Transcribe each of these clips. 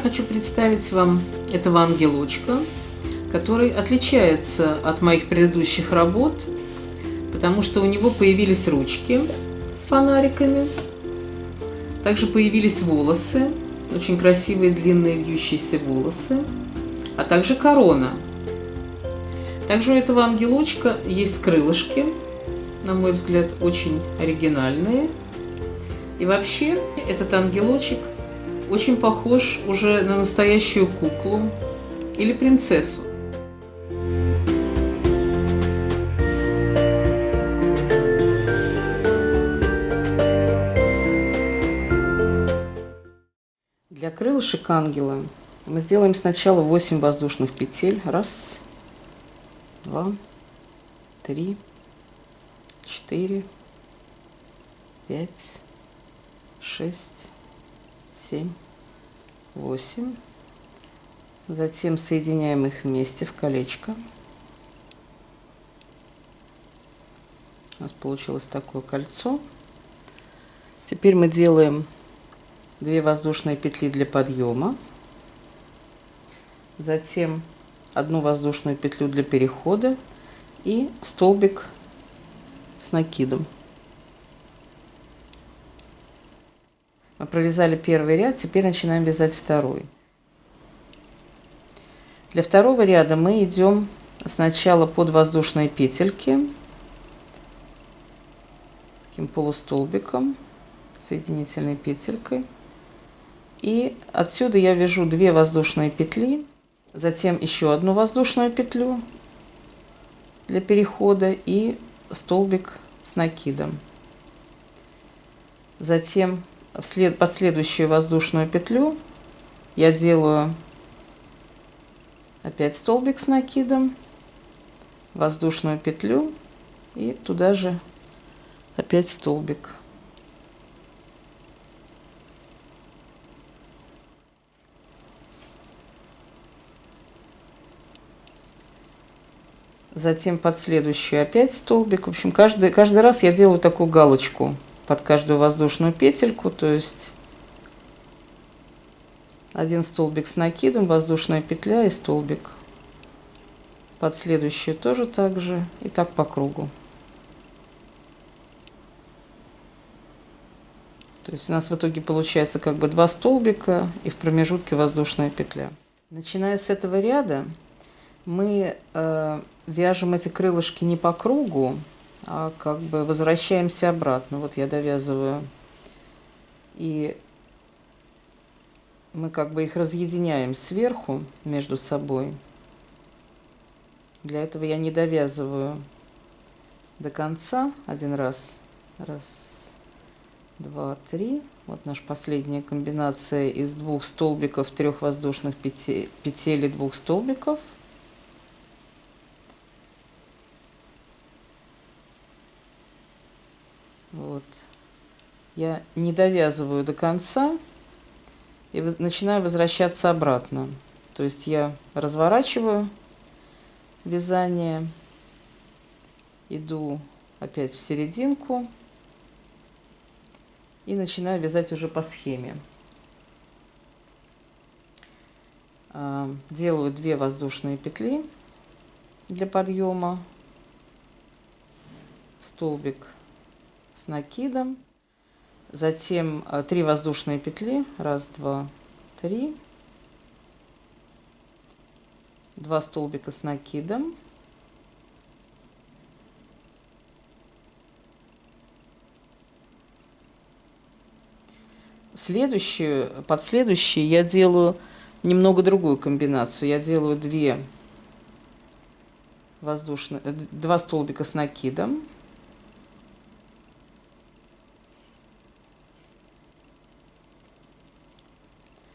хочу представить вам этого ангелочка, который отличается от моих предыдущих работ, потому что у него появились ручки с фонариками, также появились волосы, очень красивые длинные вьющиеся волосы, а также корона. Также у этого ангелочка есть крылышки, на мой взгляд, очень оригинальные. И вообще этот ангелочек очень похож уже на настоящую куклу или принцессу. Для крылышек ангела мы сделаем сначала 8 воздушных петель. 1, 2, 3, 4, 5, 6, 7, 8. Затем соединяем их вместе в колечко. У нас получилось такое кольцо. Теперь мы делаем 2 воздушные петли для подъема. Затем 1 воздушную петлю для перехода и столбик с накидом. Мы провязали первый ряд, теперь начинаем вязать второй. Для второго ряда мы идем сначала под воздушные петельки, таким полустолбиком, соединительной петелькой. И отсюда я вяжу 2 воздушные петли, затем еще 1 воздушную петлю для перехода и столбик с накидом. Затем под следующую воздушную петлю я делаю опять столбик с накидом, воздушную петлю и туда же опять столбик. Затем под следующую опять столбик. В общем, каждый раз я делаю такую галочку под каждую воздушную петельку, то есть 1 столбик с накидом, воздушная петля и столбик. Под следующую тоже так же, и так по кругу. То есть у нас в итоге получается как бы 2 столбика и в промежутке воздушная петля. Начиная с этого ряда мы вяжем эти крылышки не по кругу, а как бы возвращаемся обратно. Вот я довязываю, и мы как бы их разъединяем сверху между собой. Для этого я не довязываю до конца 1 раз. 1, 2, 3. Вот наша последняя комбинация из 2 столбиков, 3 воздушных петель и 2 столбиков. Вот. Я не довязываю до конца и начинаю возвращаться обратно. То есть я разворачиваю вязание, иду опять в серединку и начинаю вязать уже по схеме. Делаю 2 воздушные петли для подъема, столбик с накидом, затем 3 воздушные петли, 1, 2, 3, 2 столбика с накидом, под следующую я делаю немного другую комбинацию. Я делаю 2 столбика с накидом,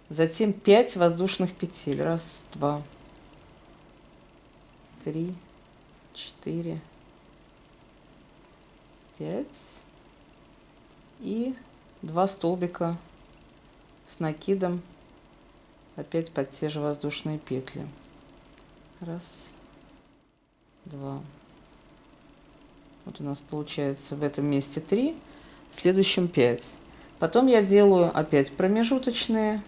затем 5 воздушных петель. 1, 2, 3, 4, 5 и 2 столбика с накидом опять под те же воздушные петли. 1, 2. Вот у нас получается в этом месте 3, в следующем 5. Потом я делаю опять промежуточные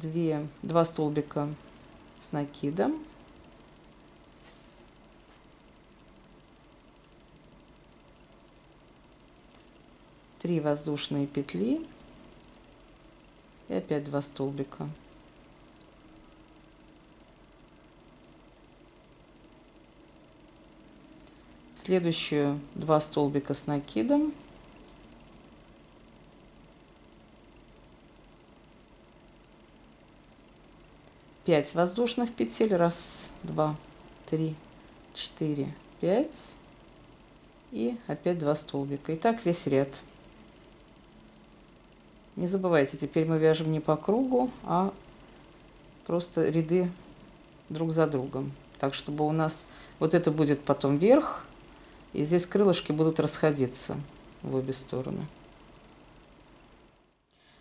2 столбика с накидом, 3 воздушные петли и опять 2 столбика. В следующую 2 столбика с накидом, 5 воздушных петель, 1, 2, 3, 4, 5 и опять 2 столбика. И так весь ряд. Не забывайте, теперь мы вяжем не по кругу, а просто ряды друг за другом. Так, чтобы у нас вот это будет потом верх, и здесь крылышки будут расходиться в обе стороны.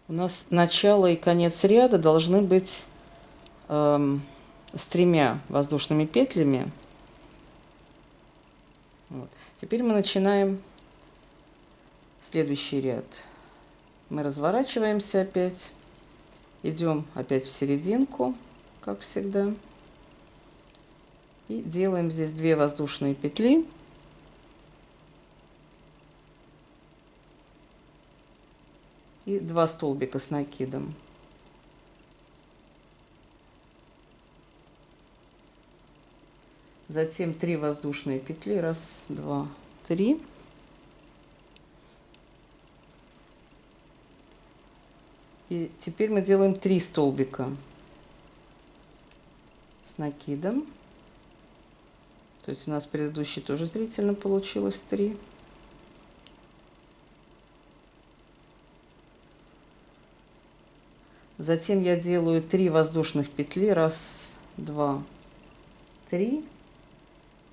У нас начало и конец ряда должны быть с 3 воздушными петлями. Вот. Теперь мы начинаем следующий ряд. Мы разворачиваемся опять, идем опять в серединку, как всегда, и делаем здесь 2 воздушные петли. И 2 столбика с накидом. Затем 3 воздушные петли. 1, 2, 3. И теперь мы делаем 3 столбика с накидом. То есть у нас предыдущий тоже зрительно получилось 3. Затем я делаю 3 воздушных петли. 1, 2, 3.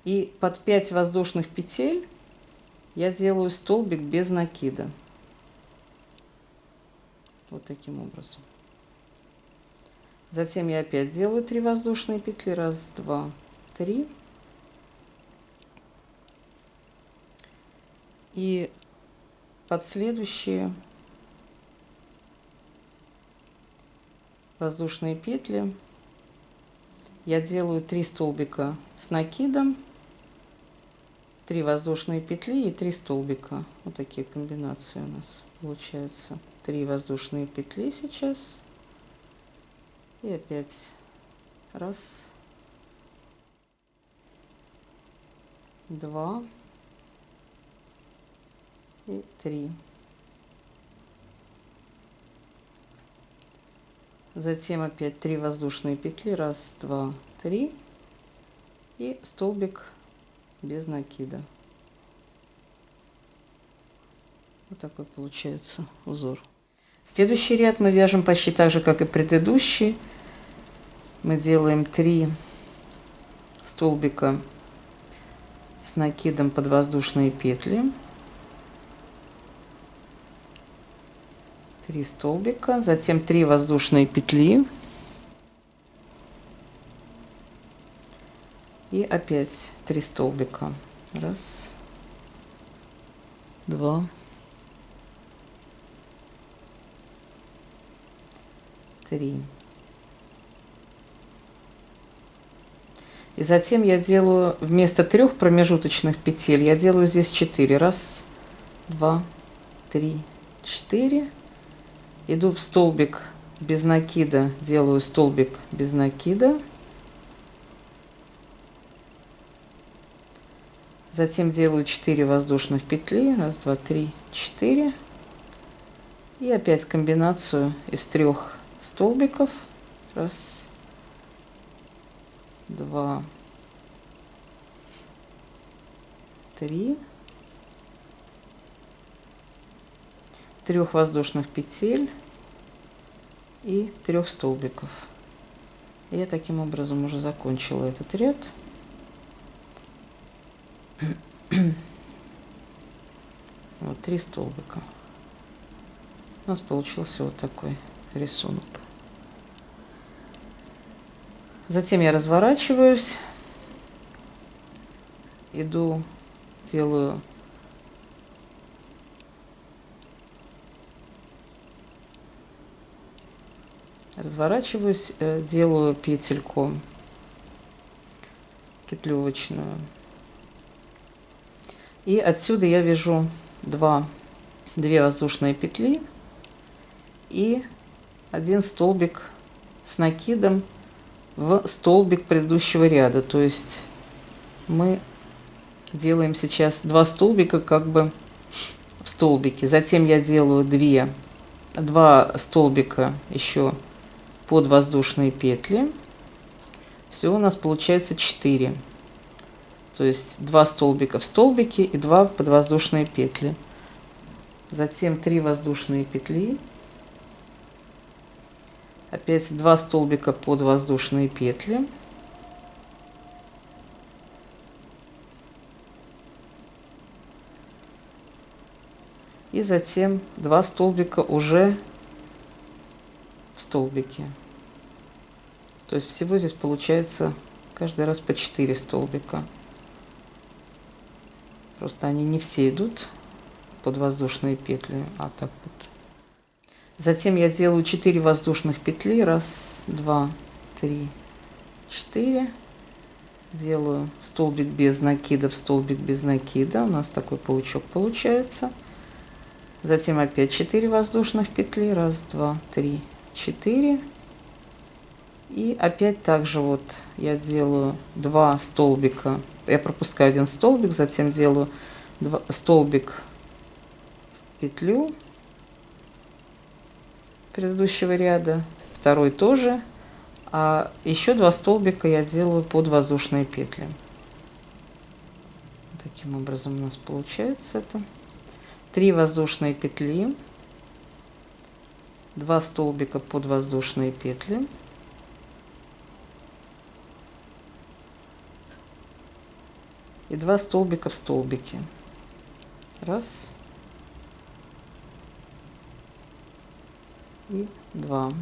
И под 5 воздушных петель я делаю столбик без накида. Вот таким образом. Затем я опять делаю 3 воздушные петли. 1, 2, 3. И под следующие воздушные петли я делаю 3 столбика с накидом, 3 воздушные петли и 3 столбика. Вот такие комбинации у нас получаются. 3 воздушные петли сейчас. И опять 1, 2 и 3. Затем опять 3 воздушные петли. 1, 2, 3. И столбик без накида. Вот такой получается узор. Следующий ряд мы вяжем почти так же, как и предыдущий. Мы делаем 3 столбика с накидом под воздушные петли. 3 столбика, затем 3 воздушные петли. И опять 3 столбика. 1, 2, 3. И затем я делаю вместо 3 промежуточных петель, я делаю здесь 4. 1, 2, 3, 4. Иду в столбик без накида, делаю столбик без накида. Затем делаю 4 воздушных петли. 1, 2, 3, 4. И опять комбинацию из 3 столбиков. 1, 2, 3. 3 воздушных петель и 3 столбиков. И я таким образом уже закончила этот ряд. Вот 3 столбика. У нас получился вот такой рисунок. Затем я разворачиваюсь, иду, делаю разворачиваюсь, делаю петельку петлевочную. И отсюда я вяжу 2 воздушные петли и 1 столбик с накидом в столбик предыдущего ряда. То есть мы делаем сейчас 2 столбика как бы в столбике. Затем я делаю 2 столбика еще под воздушные петли. Всего у нас получается 4. То есть 2 столбика в столбике и 2 подвоздушные петли. Затем 3 воздушные петли. Опять 2 столбика под воздушные петли. И затем 2 столбика уже в столбике. То есть всего здесь получается каждый раз по 4 столбика. Просто они не все идут под воздушные петли, а так вот. Затем я делаю 4 воздушных петли. 1, 2, 3, 4. Делаю столбик без накида в столбик без накида. У нас такой паучок получается. Затем опять 4 воздушных петли. 1, 2, 3, 4. И опять также вот я делаю 2 столбика. Я пропускаю 1 столбик, затем делаю столбик в петлю предыдущего ряда, второй тоже, а еще 2 столбика я делаю под воздушные петли. Таким образом у нас получается это. 3 воздушные петли, 2 столбика под воздушные петли. И 2 столбика в столбике. 1 и 2.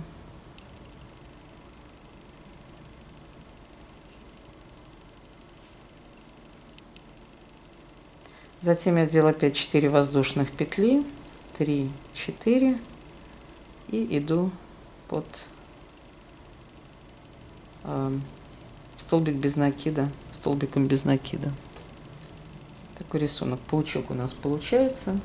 Затем я делаю опять 4 воздушных петли. 3, 4. И иду под столбик без накида, столбиком без накида. Такой рисунок, паучок у нас получается.